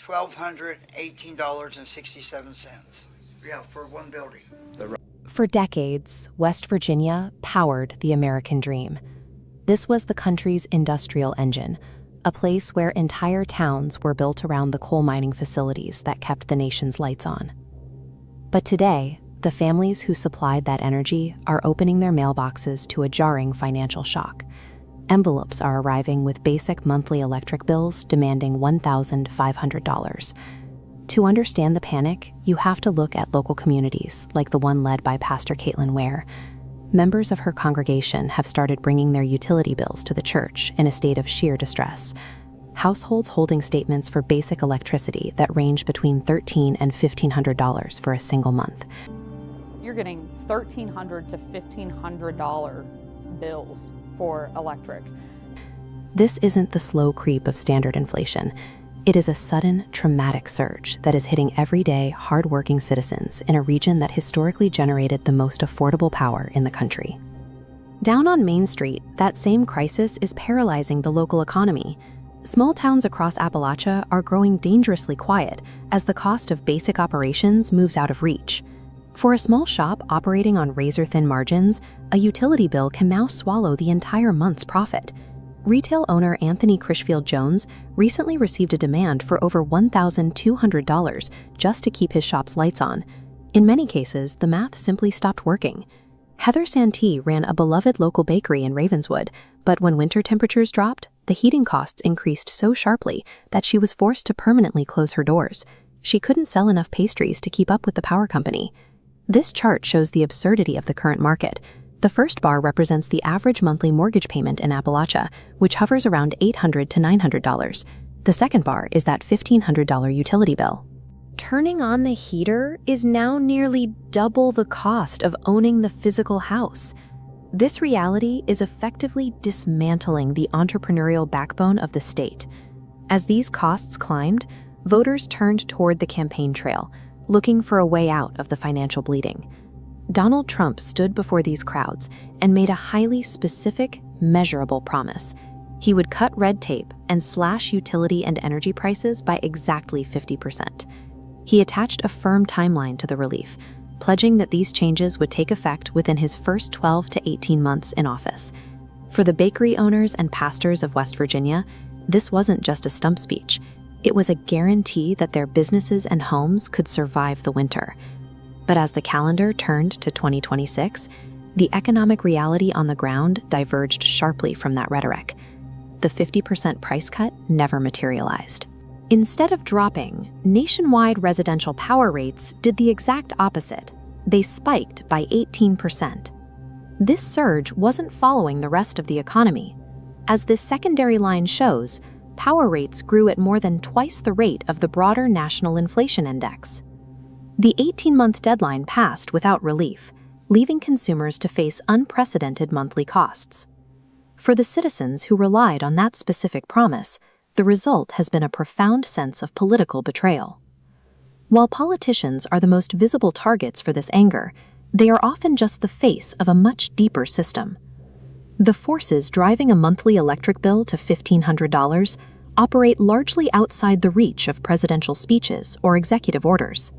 $1,218.67. Yeah, for one building. For decades, West Virginia powered the American dream. This was the country's industrial engine, a place where entire towns were built around the coal mining facilities that kept the nation's lights on. But today, the families who supplied that energy are opening their mailboxes to a jarring financial shock. Envelopes are arriving with basic monthly electric bills demanding $1,500. To understand the panic, you have to look at local communities like the one led by Pastor Caitlin Ware. Members of her congregation have started bringing their utility bills to the church in a state of sheer distress. Households holding statements for basic electricity that range between $1,300 and $1,500 for a single month. You're getting $1,300 to $1,500 bills for electric. This isn't the slow creep of standard inflation. It is a sudden, traumatic surge that is hitting everyday, hard-working citizens in a region that historically generated the most affordable power in the country. Down on Main Street, that same crisis is paralyzing the local economy. Small towns across Appalachia are growing dangerously quiet as the cost of basic operations moves out of reach. For a small shop operating on razor-thin margins, a utility bill can now swallow the entire month's profit. Retail owner Anthony Crishfield-Jones recently received a demand for over $1,200 just to keep his shop's lights on. In many cases, the math simply stopped working. Heather Santee ran a beloved local bakery in Ravenswood, but when winter temperatures dropped, the heating costs increased so sharply that she was forced to permanently close her doors. She couldn't sell enough pastries to keep up with the power company. This chart shows the absurdity of the current market. The first bar represents the average monthly mortgage payment in Appalachia, which hovers around $800 to $900. The second bar is that $1,500 utility bill. Turning on the heater is now nearly double the cost of owning the physical house. This reality is effectively dismantling the entrepreneurial backbone of the state. As these costs climbed, voters turned toward the campaign trail, looking for a way out of the financial bleeding. Donald Trump stood before these crowds and made a highly specific, measurable promise. He would cut red tape and slash utility and energy prices by exactly 50%. He attached a firm timeline to the relief, pledging that these changes would take effect within his first 12 to 18 months in office. For the bakery owners and pastors of West Virginia, this wasn't just a stump speech. It was a guarantee that their businesses and homes could survive the winter. But as the calendar turned to 2026, the economic reality on the ground diverged sharply from that rhetoric. The 50% price cut never materialized. Instead of dropping, nationwide residential power rates did the exact opposite. They spiked by 18%. This surge wasn't following the rest of the economy. As this secondary line shows, power rates grew at more than twice the rate of the broader national inflation index. The 18-month deadline passed without relief, leaving consumers to face unprecedented monthly costs. For the citizens who relied on that specific promise, the result has been a profound sense of political betrayal. While politicians are the most visible targets for this anger, they are often just the face of a much deeper system. The forces driving a monthly electric bill to $1,500 operate largely outside the reach of presidential speeches or executive orders.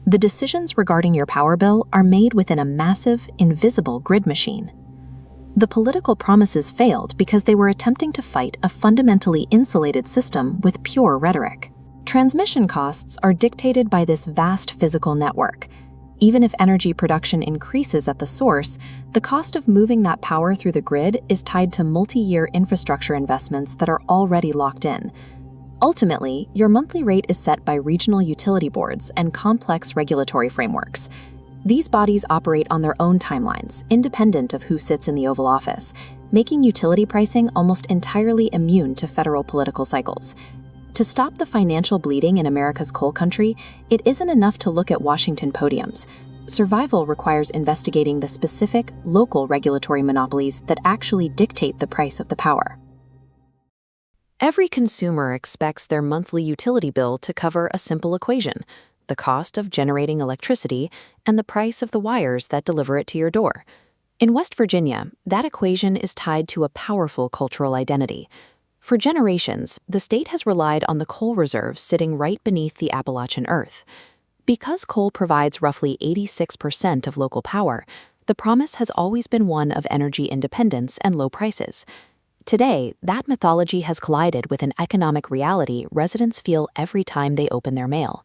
The decisions regarding your power bill are made within a massive, invisible grid machine. The political promises failed because they were attempting to fight a fundamentally insulated system with pure rhetoric. Transmission costs are dictated by this vast physical network. Even if energy production increases at the source, the cost of moving that power through the grid is tied to multi-year infrastructure investments that are already locked in. Ultimately, your monthly rate is set by regional utility boards and complex regulatory frameworks. These bodies operate on their own timelines, independent of who sits in the Oval Office, making utility pricing almost entirely immune to federal political cycles. To stop the financial bleeding in America's coal country, it isn't enough to look at Washington podiums. Survival requires investigating the specific, local regulatory monopolies that actually dictate the price of the power. Every consumer expects their monthly utility bill to cover a simple equation: the cost of generating electricity and the price of the wires that deliver it to your door. In West Virginia, that equation is tied to a powerful cultural identity. For generations, the state has relied on the coal reserves sitting right beneath the Appalachian Earth. Because coal provides roughly 86% of local power, the promise has always been one of energy independence and low prices. Today, that mythology has collided with an economic reality residents feel every time they open their mail.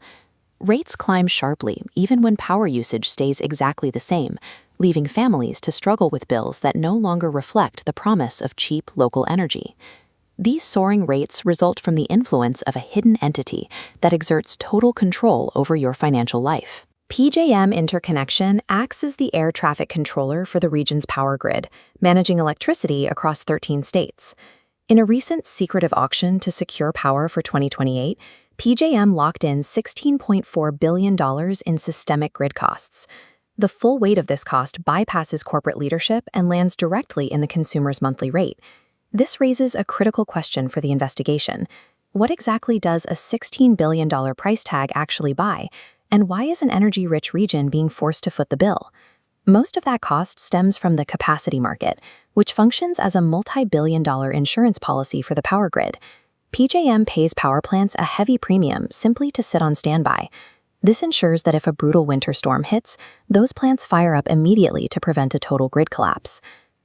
Rates climb sharply even when power usage stays exactly the same, leaving families to struggle with bills that no longer reflect the promise of cheap local energy. These soaring rates result from the influence of a hidden entity that exerts total control over your financial life. PJM Interconnection acts as the air traffic controller for the region's power grid, managing electricity across 13 states. In a recent secretive auction to secure power for 2028, PJM locked in $16.4 billion in systemic grid costs. The full weight of this cost bypasses corporate leadership and lands directly in the consumer's monthly rate. This raises a critical question for the investigation. What exactly does a $16 billion price tag actually buy? And why is an energy-rich region being forced to foot the bill? Most of that cost stems from the capacity market, which functions as a multi-billion-dollar insurance policy for the power grid. PJM pays power plants a heavy premium simply to sit on standby. This ensures that if a brutal winter storm hits, those plants fire up immediately to prevent a total grid collapse.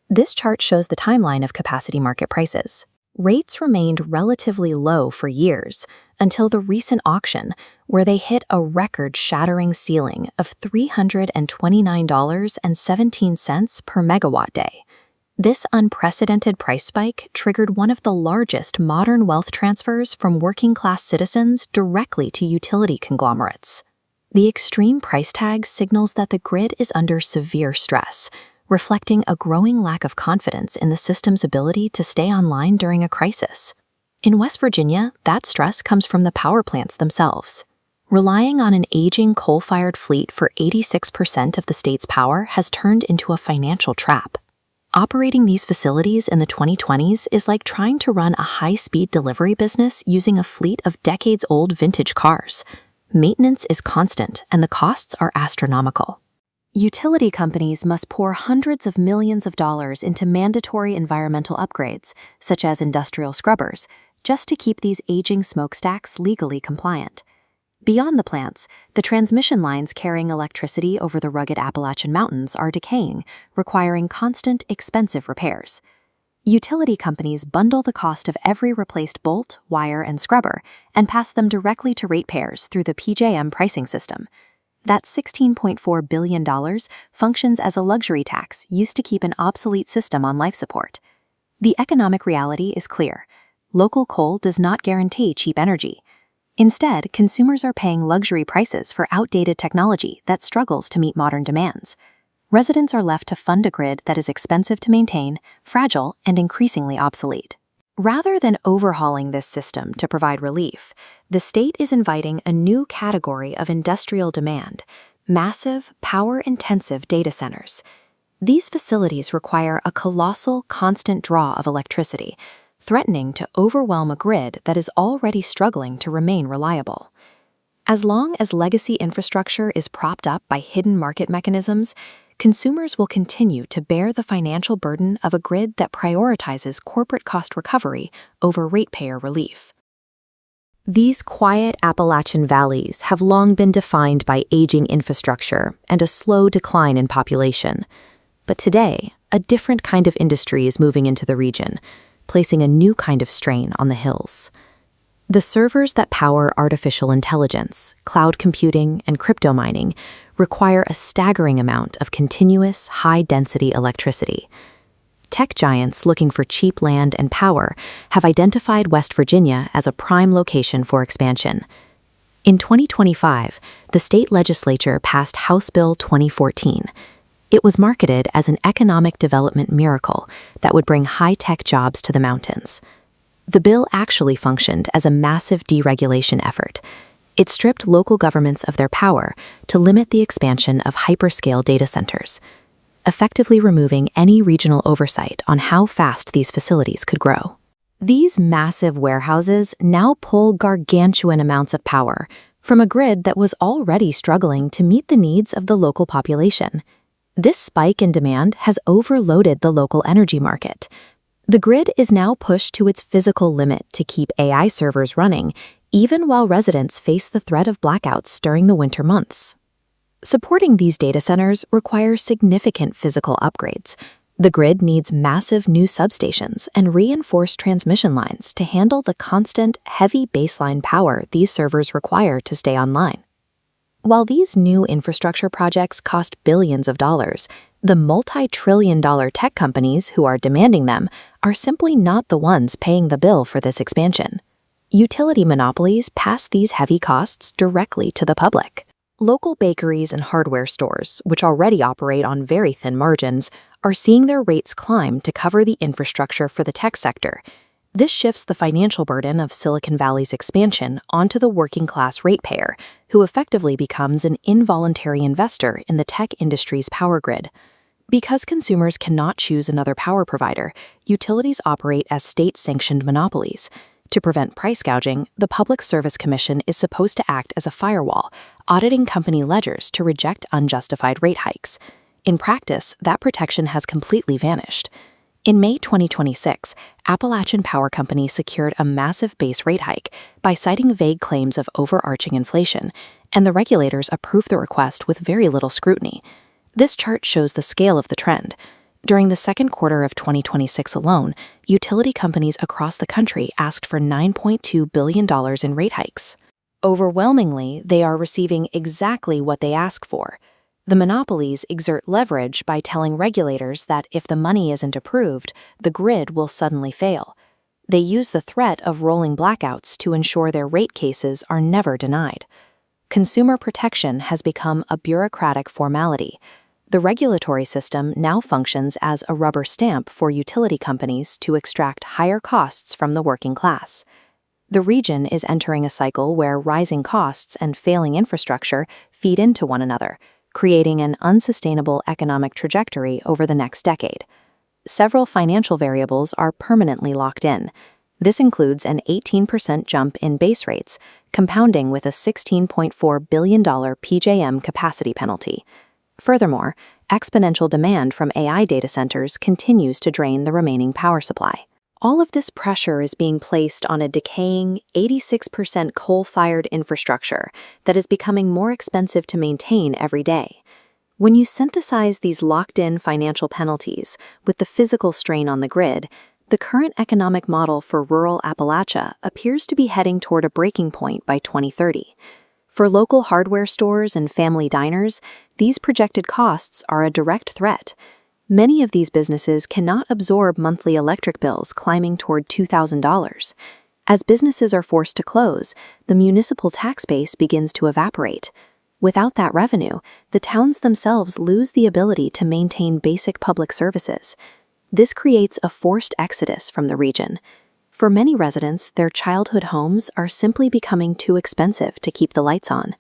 This chart shows the timeline of capacity market prices. Rates remained relatively low for years, until the recent auction, where they hit a record-shattering ceiling of $329.17 per megawatt day. This unprecedented price spike triggered one of the largest modern wealth transfers from working-class citizens directly to utility conglomerates. The extreme price tag signals that the grid is under severe stress, reflecting a growing lack of confidence in the system's ability to stay online during a crisis. In West Virginia, that stress comes from the power plants themselves. Relying on an aging coal-fired fleet for 86% of the state's power has turned into a financial trap. Operating these facilities in the 2020s is like trying to run a high-speed delivery business using a fleet of decades-old vintage cars. Maintenance is constant, and the costs are astronomical. Utility companies must pour hundreds of millions of dollars into mandatory environmental upgrades, such as industrial scrubbers, just to keep these aging smokestacks legally compliant. Beyond the plants, the transmission lines carrying electricity over the rugged Appalachian Mountains are decaying, requiring constant, expensive repairs. Utility companies bundle the cost of every replaced bolt, wire, and scrubber and pass them directly to ratepayers through the PJM pricing system. That $16.4 billion functions as a luxury tax used to keep an obsolete system on life support. The economic reality is clear. Local coal does not guarantee cheap energy. Instead, consumers are paying luxury prices for outdated technology that struggles to meet modern demands. Residents are left to fund a grid that is expensive to maintain, fragile, and increasingly obsolete. Rather than overhauling this system to provide relief, the state is inviting a new category of industrial demand: massive, power-intensive data centers. These facilities require a colossal, constant draw of electricity, threatening to overwhelm a grid that is already struggling to remain reliable. As long as legacy infrastructure is propped up by hidden market mechanisms, consumers will continue to bear the financial burden of a grid that prioritizes corporate cost recovery over ratepayer relief. These quiet Appalachian valleys have long been defined by aging infrastructure and a slow decline in population. But today, a different kind of industry is moving into the region, placing a new kind of strain on the hills. The servers that power artificial intelligence, cloud computing, and crypto mining require a staggering amount of continuous, high-density electricity. Tech giants looking for cheap land and power have identified West Virginia as a prime location for expansion. In 2025, the state legislature passed House Bill 2014. It was marketed as an economic development miracle that would bring high-tech jobs to the mountains. The bill actually functioned as a massive deregulation effort. It stripped local governments of their power to limit the expansion of hyperscale data centers, effectively removing any regional oversight on how fast these facilities could grow. These massive warehouses now pull gargantuan amounts of power from a grid that was already struggling to meet the needs of the local population. This spike in demand has overloaded the local energy market. The grid is now pushed to its physical limit to keep AI servers running, even while residents face the threat of blackouts during the winter months. Supporting these data centers requires significant physical upgrades. The grid needs massive new substations and reinforced transmission lines to handle the constant, heavy baseline power these servers require to stay online. While these new infrastructure projects cost billions of dollars, the multi-trillion-dollar tech companies who are demanding them are simply not the ones paying the bill for this expansion. Utility monopolies pass these heavy costs directly to the public. Local bakeries and hardware stores, which already operate on very thin margins, are seeing their rates climb to cover the infrastructure for the tech sector. This shifts the financial burden of Silicon Valley's expansion onto the working-class ratepayer, who effectively becomes an involuntary investor in the tech industry's power grid. Because consumers cannot choose another power provider, utilities operate as state-sanctioned monopolies. To prevent price gouging, the Public Service Commission is supposed to act as a firewall, auditing company ledgers to reject unjustified rate hikes. In practice, that protection has completely vanished. In May 2026, Appalachian Power Company secured a massive base rate hike by citing vague claims of overarching inflation, and the regulators approved the request with very little scrutiny. This chart shows the scale of the trend. During the second quarter of 2026 alone, utility companies across the country asked for $9.2 billion in rate hikes. Overwhelmingly, they are receiving exactly what they ask for. The monopolies exert leverage by telling regulators that if the money isn't approved, the grid will suddenly fail. They use the threat of rolling blackouts to ensure their rate cases are never denied. Consumer protection has become a bureaucratic formality. The regulatory system now functions as a rubber stamp for utility companies to extract higher costs from the working class. The region is entering a cycle where rising costs and failing infrastructure feed into one another, creating an unsustainable economic trajectory over the next decade. Several financial variables are permanently locked in. This includes an 18% jump in base rates, compounding with a $16.4 billion PJM capacity penalty. Furthermore, exponential demand from AI data centers continues to drain the remaining power supply. All of this pressure is being placed on a decaying, 86% coal-fired infrastructure that is becoming more expensive to maintain every day. When you synthesize these locked-in financial penalties with the physical strain on the grid, the current economic model for rural Appalachia appears to be heading toward a breaking point by 2030. For local hardware stores and family diners, these projected costs are a direct threat. Many of these businesses cannot absorb monthly electric bills climbing toward $2,000. As businesses are forced to close, the municipal tax base begins to evaporate. Without that revenue, the towns themselves lose the ability to maintain basic public services. This creates a forced exodus from the region. For many residents, their childhood homes are simply becoming too expensive to keep the lights on.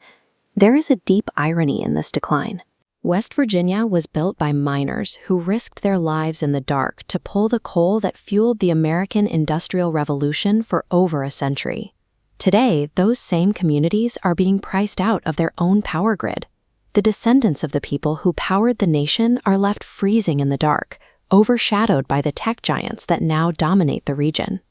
There is a deep irony in this decline. West Virginia was built by miners who risked their lives in the dark to pull the coal that fueled the American Industrial Revolution for over a century. Today, those same communities are being priced out of their own power grid. The descendants of the people who powered the nation are left freezing in the dark, overshadowed by the tech giants that now dominate the region.